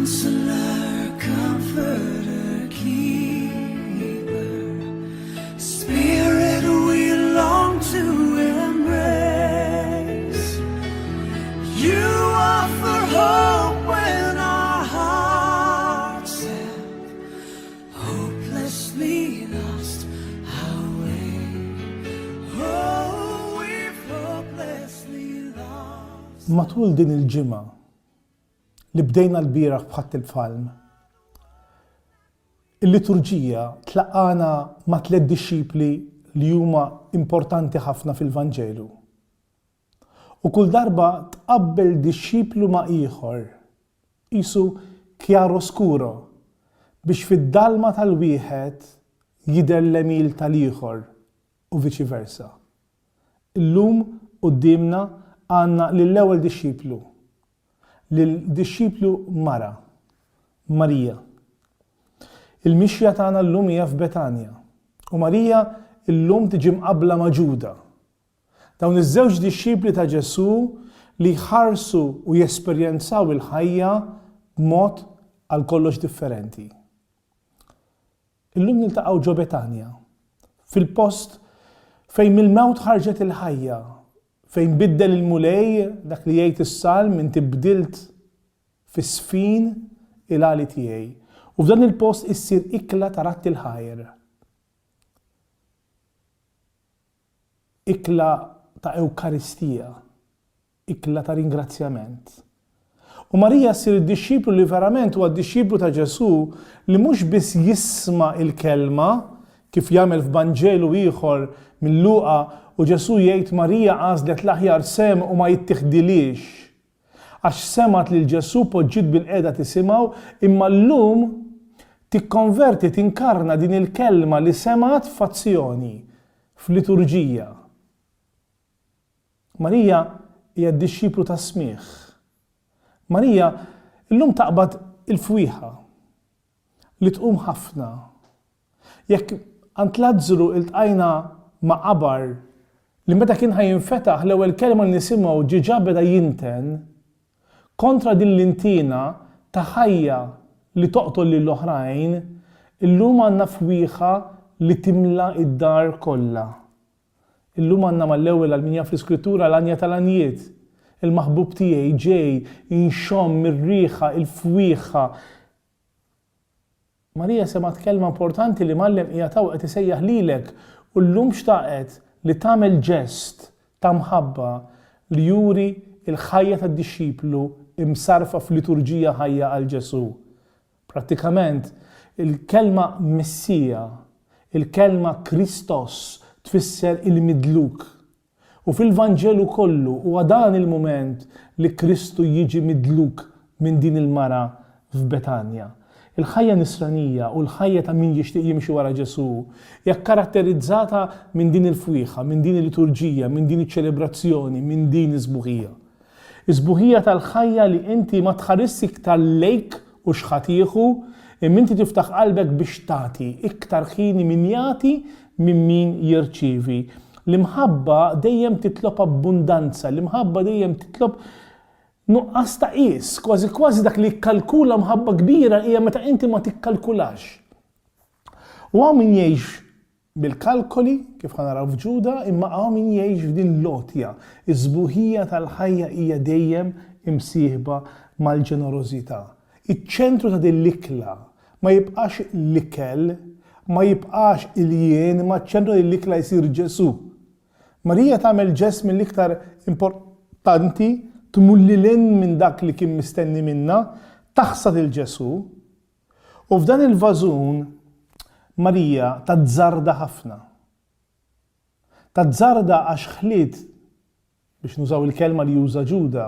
Counselor, Comforter, Keeper, Spirit we long to embrace. You offer hope when our hearts have hopelessly lost our way. Oh, we've hopelessly lost. Matul din il-ġimgħa li bdejna l-bieraħ bħatt il-falm, il-liturġija tlaqqana ma' 3 dixxipli li huma importanti ħafna fil-Vanġelu. U kull darba tqabbel dixxiplu ma' ieħor, qisu chiaroscuro, biex fid-dalma tal-wieħed jidher l-emil tal-ieħor u viċi versa. Illum qudiemna għandna lill-ewwel dixxiplu, lill-dixxiplu Marija. Il-mixja tagħna llum hija f'Betanja u Marija llum tiġi mqabbla ma' Ġuda. Dawn iż-żewġ dixxipli ta' Ġesu li jħarsu u jesperjenzaw il-ħajja b'mod għal kollox differenti. Illum niltaqgħu ġo Betanja, fil-post fejn mill-mewt ħarġet il-ħajja, fejn biddel il-mulej dak li jgħid is-salm inti bdilt fis-sfin il-għali tiegħi. U f'dan il-post issir ikla ta' ratti l-ħajr. Ikla ta' Ewkaristija, ikla ta' ringrazzjament. U Marija ssir id-dixxiplu li verament huwa d-dixxiplu ta' Ġesu li mhux biss jisma' il-kelma kif jagħmel f'Vanġelu ieħor minn Luqa u Ġesu jgħid Marija għażlet l-aħjar sem u ma jittiħdilix. Għax semat lil Ġesu poġġiet bil-qiegħda tisimgħu imma llum tikkonverti tinkarna din il-kelma li semat f'azzjoni, f'liturġija. Marija hija d-dixxiplu ta' smigħ. Marija llum taqbad il-fwieħa li tqum ħafna. Jekk għand Lażru iltqajna ma' qabar li meta kien ħajinfetaħ l-ewwel kelma li nisimgħu ġiġa beda jinten kontra din l-intina ta' ħajja li toqtol lill-oħrajn, illum għandna fwieħa li timla id-dar kollha. Illum għandna mal-ewwel għal min jaf l-Iskrittura l-għanja tal-għanjiet, il-maħbub tiegħi ġej jinxomm mir-riħa il-fwieħa. Marija semat kelma importanti li mallem qiegħed hawn qed isejjaħ lilek u llum xtaqet li tagħmel ġest ta' mħabba li juri il-ħajja tad-dixxiplu imsarfa f'liturġija ħajja għal Ġesu. Prattikament il-kelma Messija, il-kelma Kristos tfisser il-midluk. U fil-Vanġelu kollu huwa dan il-mument li Kristu jiġi midluk minn din il-mara f'Betanja. Il-ħajja nisranija u l-ħajja ta' min jixtieq jimxi wara Ġesu hija karatterizzata minn din il-fwieħa, minn din il-liturġija, minn din iċ-ċelebrazzjoni, minn din iż-żbuħija. Iż-żbuħija tal-ħajja li inti ma tħarissi iktar lejk u x'ħatieħu imma inti tiftaħ qalbek biex tagħti iktar ħini min jagħti minn min jirċievi. L-imħabba dejjem titlob abbundanza, l-imħabba dejjem titlob nuqqas ta' qis, kważi dak li jikkalkula mħabba kbira hija meta inti ma tikkalkulax. U hawn min jgħix bil-kalkoli kif ħanaraw f'Ġuda, imma hawn min jgħix f'din lotja. Iż-żbuħija tal-ħajja hija dejjem imsieħba mal-ġenerożità. Iċ-ċentru ta' din l-ikla ma jibqax l-ikel, ma jibqax il-jien, ma ċ-ċentru din l-ikla jsir Ġesu. Marija tagħmel ġest mill-iktar importanti tmulli lin minn dak li kien mistenni minna, taħsad il-Ġesu, u f'dan il-vażun Marija tazzarda ħafna. Tazzarda għax ħliet, biex nużaw il-kelma li juża Ġuda,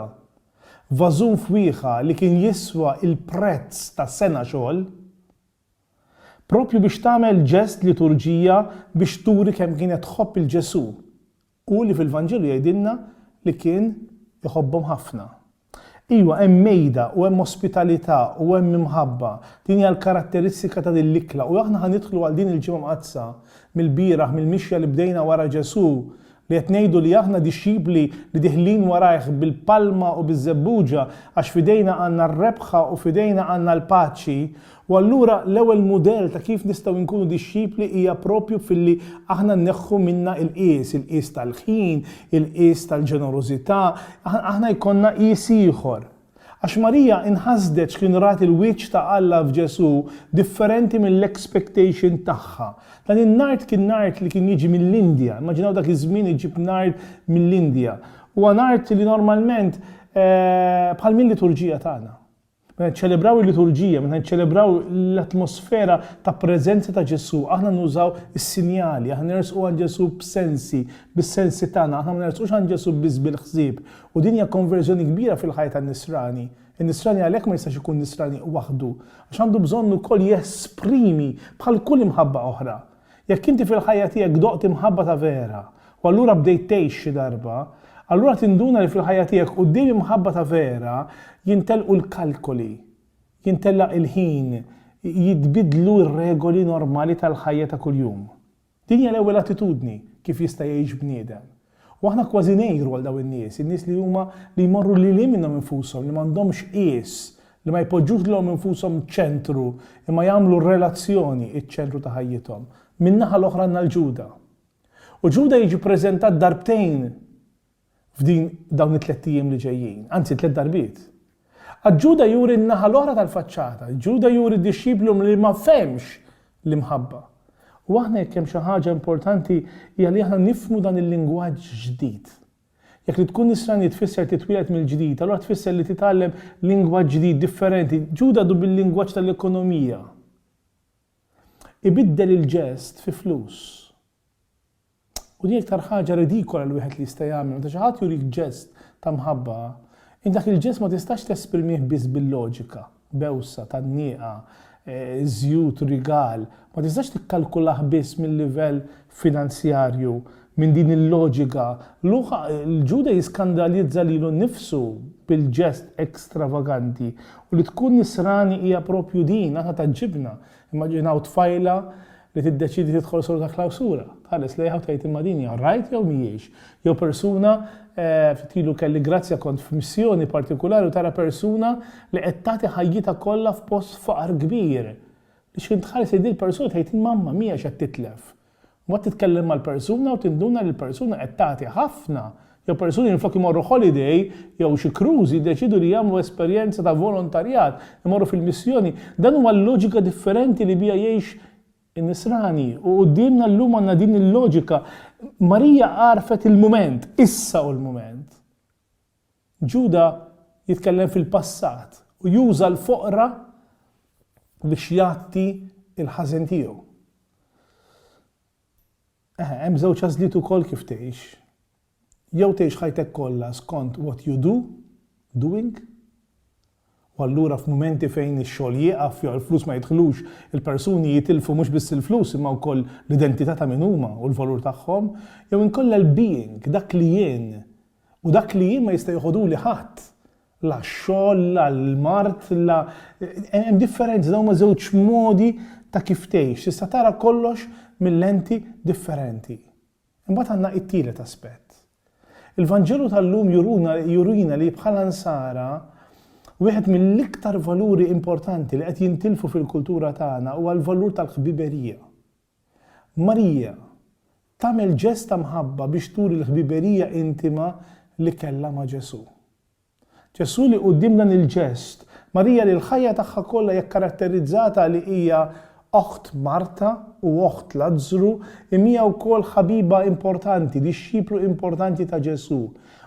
vażun fwieħa li kien jiswa il-prezz ta' sena xogħol, propju biex tagħmel ġest liturġija biex turi kemm kienet tħobb il-Ġesu u li fil-Vanġelu jgħidilna li kien iħobbhom ħafna. Iwa, hemm mejda u hemm ospitalità u hemm imħabba. Din hija l-karatteristika ta' din l-ikla u aħna ħanidħlu għal din il-ġimgħa mqazza mill-bieraħ mill-mixja li bdejna wara Ġesu li qed ngħidu li aħna disċipli li diħlin warajh bil-palma u biż-żebbuġa għax fidejna għandna r-rebħa u fidejna għandna l-paċi, u allura l-ewwel mudell ta' kif nistgħu nkunu disċipli hija propju filli aħna nneħħu minna il-qies tal-ħin, il-qies tal-ġenerożità, aħna jkollna qies ieħor. Għax Marija inħasdet x'kien rat il-wiċċ ta' Alla f'Ġesu differenti mill-expectation tagħha. Dan in-nart kien nart li kien jiġi mill-Indja, immaġinaw dak iż-żmien iġib nart mill-Indja. Huwa nart li normalment bħal mill-liturġija tagħna. Meta nċelebraw il-liturġija, meta nċelebraw l-atmosfera ta' preżenza ta' Ġesu, aħna nużaw is-sinjali, aħna nersqu għan Ġesu b'sensi, bis-sensi tagħna, aħna ma nersqux għan Ġesu biss bil-ħsieb. U din hija konverżjoni kbira fil-ħajja tan-Nisrani. In-Nisrani għalhekk ma jistax ikun Nisrani waħdu, għax għandu bżonn ukoll jesprimi bħal kull imħabba oħra. Jekk inti fil-ħajja tiegħek doqt imħabba ta' vera, u allura bdejt tgħix xi darba, allura tinduna li fil-ħajja tiegħek quddiem imħabba ta' vera jintelqu l-kalkoli, jintellaq il-ħin, jitbidlu r-regoli normali tal-ħajja ta' kuljum. Din hija l-ewwel attitudni kif jista' jgħix bniedem. U aħna kważi ngħiru għal dawn in-nies, in-nies li huma li jmorru lil minnhom infushom, li m'għandhomx qies, li ma jpoġġux lhom infushom ċentru, imma jagħmlu r-relazzjoni iċ-ċentru ta' ħajjithom. Min-naħa l-oħra għandna l-Ġuda. U Ġuda jiġi ppreżentat darbtejn f'din dawn it-tliet ijiem li ġejjin, anzi 3 darbiet. Ġuda juri n-naħa l-oħra tal-faċċata, Ġuda juri d-disċiplu li ma femx l-imħabba. U aħna jekk hemm xi ħaġa importanti hija li aħna nifhmu dan il-lingwaġġ ġdid. Jekk li tkun Nisrani tfisser titwieled mill-ġdid, allura tfisser li titgħallem lingwaġġ ġdid differenti. Ġuda du bil-lingwaġġ tal-ekonomija. Ibiddel il-ġest fi flus. U din iktar ħaġa ridikola l wieħed li jista' jagħmel, meta xi ħadd jurik ġest ta' mħabba, dak il-ġest ma tistax tesprimih biss bil-loġika, bewsa, tan-nieqa, żjud, rigal, ma tistax tikkalkulah biss mill-livell finanzjarju, minn din il-loġika. L-Ġuda jiskandalizza lilu nnifsu bil-ġest ekstravaganti u li tkun Nisrani hija propju din, aħna taġġibna. Immaġinaw tfajla li tiddeċidi tidħol solu ta' klawsura. Tħares lejha u tgħid imma din hija rajt jew mhijiex. Jew persuna ftilu kelli grazzja kont f'missjoni partikolari u tara persuna li qed tagħti ħajjitha kollha f'post faqar kbir. Li xi tħares il persuna tgħid mamma mija qed titlef. Ma titkellem mal-persuna u tinduna li l-persuna qed tagħti ħafna. Jew persuni nflok imorru holiday jew xi cruise jiddeċidu li jagħmlu esperjenza ta' volontarjat, imorru fil-missjoni. Dan huwa l-loġika differenti li bija jgħix in-Nisrani u qudiemna llum għandna din il-loġika. Marija għarfet il-mument, issa u l-mument. Ġuda jitkellem fil-passat u juża l-foqra biex jagħti il-ħażen tiegħu. Hemm żewġ għażliet ukoll kif tgħix. Jew tgħix ħajtek kollha skont what you do, doing, u allura f'mumenti fejn ix-xogħol jieqaf jew il-flus ma jidħlux, il-persuni jitilfu mhux biss il-flus imma wkoll l-identità ta' min huma u l-valur tagħhom, jew inkollha l-being, dak li jien. U dak li jien ma jista' jħodu li ħadd. La x-xogħol, la l-mart, la hemm differenzi dawn ma' żewġ modi ta' kif tgħix. Tista' tara kollox mill-lenti differenti. Imbagħad għandna t-tielet aspett. Il-Vanġelu tal-lum jurina li bħala nsara wieħed mill-iktar valuri importanti li qed jintilfu fil-kultura tagħna huwa l-valur tal-ħbiberija. Marija tagħmel ġest ta' mħabba biex turi l-ħbiberija intima li kellha ma' Ġesu. Ġesu li quddiem dan il-ġest, Marija li l-ħajja tagħha kollha hija kkaratterizzata li hija oħt Marta u oħt Lażru, imija wkoll ħabiba importanti, disċiplu importanti ta' Ġesu.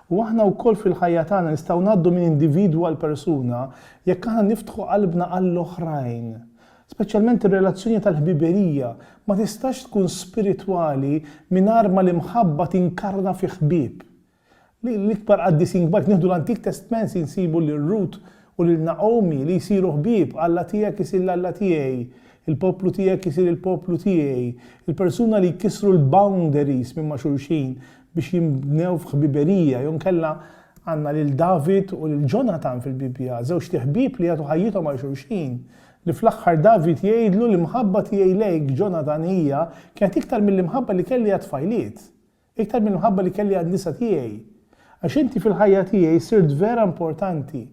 U aħna wkoll fil-ħajja tagħna nistgħu ngħaddu minn individwu għal persuna jekk aħna niftħu qalbna għall-oħrajn. Speċjalment ir-relazzjoni tal-ħbiberija ma tistax tkun spiritwali mingħajr ma l-imħabba tinkarna fi ħbieb. L-ikbar qaddising bark nieħdu l-Antik Testament insibu lil Rut u lil Naomi li jsiru ħbieb, Alla tiegħek isir l-Alla tiegħi, il-poplu tiegħek isir il-poplu tiegħi, il-persuna li jkissru l-boundaries minn ma' xulxin biex jimbnew f'ħbiberija, jew nkella għandna lil David u lil Jonathan fil-Bibja, żewġ ħbieb li jagħtu ħajjithom għal xulxin. Li fl-aħħar David jgħidlu l-imħabba tiegħi lejk Jonathan hija kienet iktar mill-imħabba li kelli għat tfajliet. iktar minn mħabba li kelli għan-nisa tiegħi. Għax inti fil-ħajja tiegħi sirt vera importanti.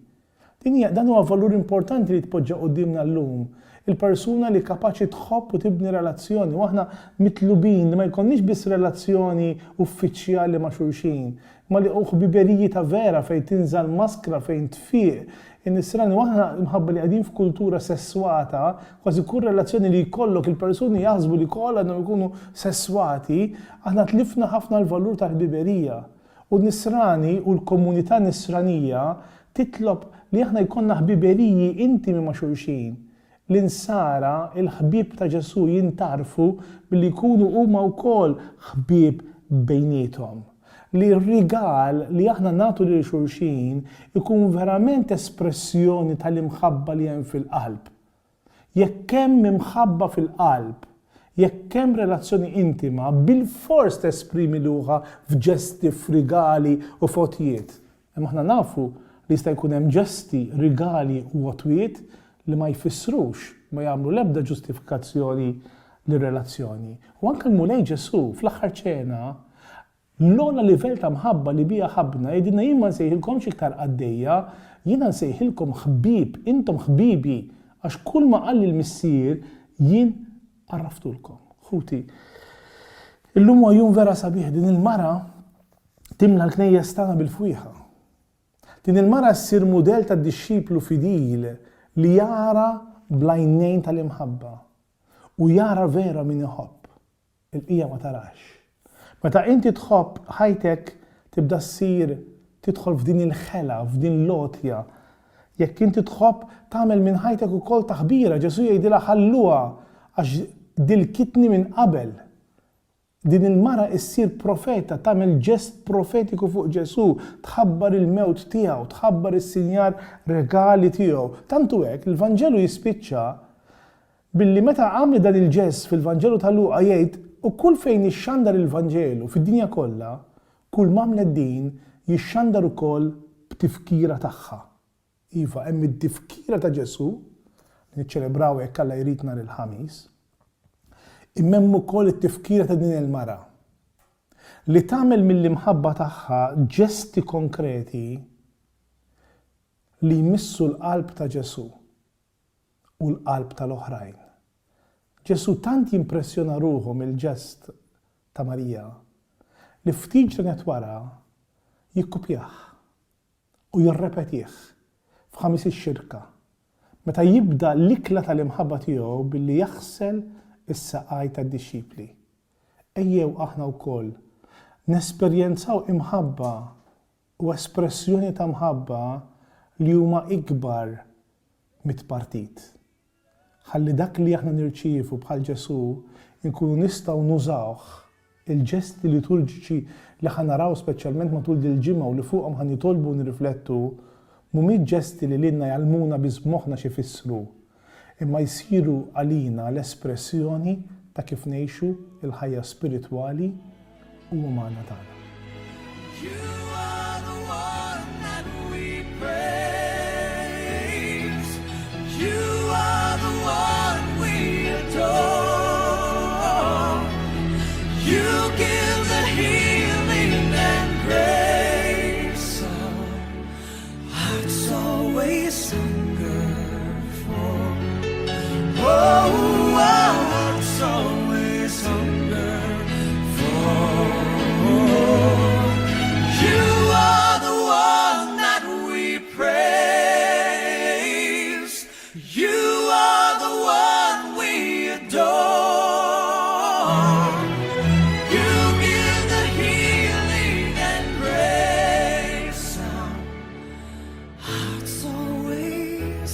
Dan huwa valur importanti li tpoġġa qudiemna llum. Il-persuna li kapaċi tħobb u tibni relazzjoni. Waħna mitlubin li ma jkollniex biss relazzjoni uffiċjali ma' xulxin, ma li ħbiberiji ta' vera fejn tinżal maskra fejn tfiq. In-nisrani waħna mħabba li qegħdin f'kultura sesswata, kważi kull relazzjoni li jkollok il-persuni jaħsbu li kollha għandhom ikunu sesswati, aħna tlifna ħafna l-valur tal-ħbiberija. U n-nisrani u l-komunità nisranija titlob li aħna jkollna ħbiberiji intimi ma' xulxin. L-insara, il-ħbib ta' Ġesu jintarfu billi jkunu huma wkoll ħbib bejniethom. Li r-rigal li aħna nagħtu lil xulxin ikun verament espressjoni tal-imħabba li hemm fil-qalb. Jekk hemm imħabba fil-qalb, jekk hemm relazzjoni intima, bil-fors tesprimi luha f'ġesti, f'rigali u f'għotjiet. Imma aħna nafu li jista' jkun hemm ġesti, rigali u għotwiet li ma jfissrux, ma jagħmlu l-ebda ġustifikazzjoni lir-relazzjoni. U anke l-mulej Ġesu fl-aħħar ċena l-ogħla livell ta' mħabba li bija ħabna jgħidilna jien ma nsejħilkomx iktar għaddejja, jiena nsejħilkom ħbieb, intom ħbibi, għax kull ma qal l-missier jien għarraftulkom. Ħuti, illum huwa jum vera sabiħ, din il-mara timla l-knejjes tagħna bil-fwieħa. Din il-mara ssir mudell ta' dixxiplu fidil li jara blajnejn tal-imħabba u jara vera min iħobb. Il-qija ma tarax. Meta inti tħobb ħajtek tibda ssir tidħol f'din il-ħela, f'din l-lotja. Jekk inti tħobb tagħmel minn ħajtek ukoll taħbira, Ġesu jgħidilha ħalluha għax dilkitni minn qabel. Din il-mara issir profeta, tagħmel ġest profetiku fuq Ġesu, tħabbar il-mewt tiegħu, tħabbar is-sinjar regali tiegħu. Tantu hekk il-Vanġelu jispiċċa billi meta għamli dan il-ġest fil-Vanġelu ta' Luqa jgħid u kull fejn jixxandar il-Vanġelu fid-dinja kollha, kull m'għamlet din jixxandar ukoll b'tifkira tagħha. Iva, hemm id-tifkira ta' Ġesu li niċċelebraw hekk Alla jrid nhar il-ħamis. Immem ukoll it-tifkira ta' din il-mara li tagħmel mill-imħabba tagħha ġesti konkreti li jmissu l-qalb ta' Ġesu u l-qalb tal-oħrajn. Ġesu tant jimpressjona ruħu mill-ġest ta' Marija li ftit ġranet wara jikkupjah u jirrepetih f'ħamis ix-xirka meta jibda l-ikla tal-imħabba tiegħu billi jaħsel is-saqaj tad-dixxipli. Ejjew aħna wkoll nesperjenzaw imħabba u espressjoni ta' mħabba li huma ikbar mit-partit. Ħalli dak li aħna nirċievu bħal Ġesu nkunu nistgħu nużawh il-ġesti liturġiċi li ħanaraw speċjalment matul dil-ġimgħa u li fuqhom ħan nitolbu nirriflettu mhumiex ġesti li lilna jgħallmuna biżmoħħna xi jfissru, imma jsiru għalina l-espressjoni ta' kif ngħixu il-ħajja spiritwali u umana tagħna. You are the one that we praise. You are the one we adore. You give the healing and grace. Hearts always hunger for. Oh, our hearts always hunger for. You are the one that we praise. You are the one we adore. You give the healing and grace. Hearts always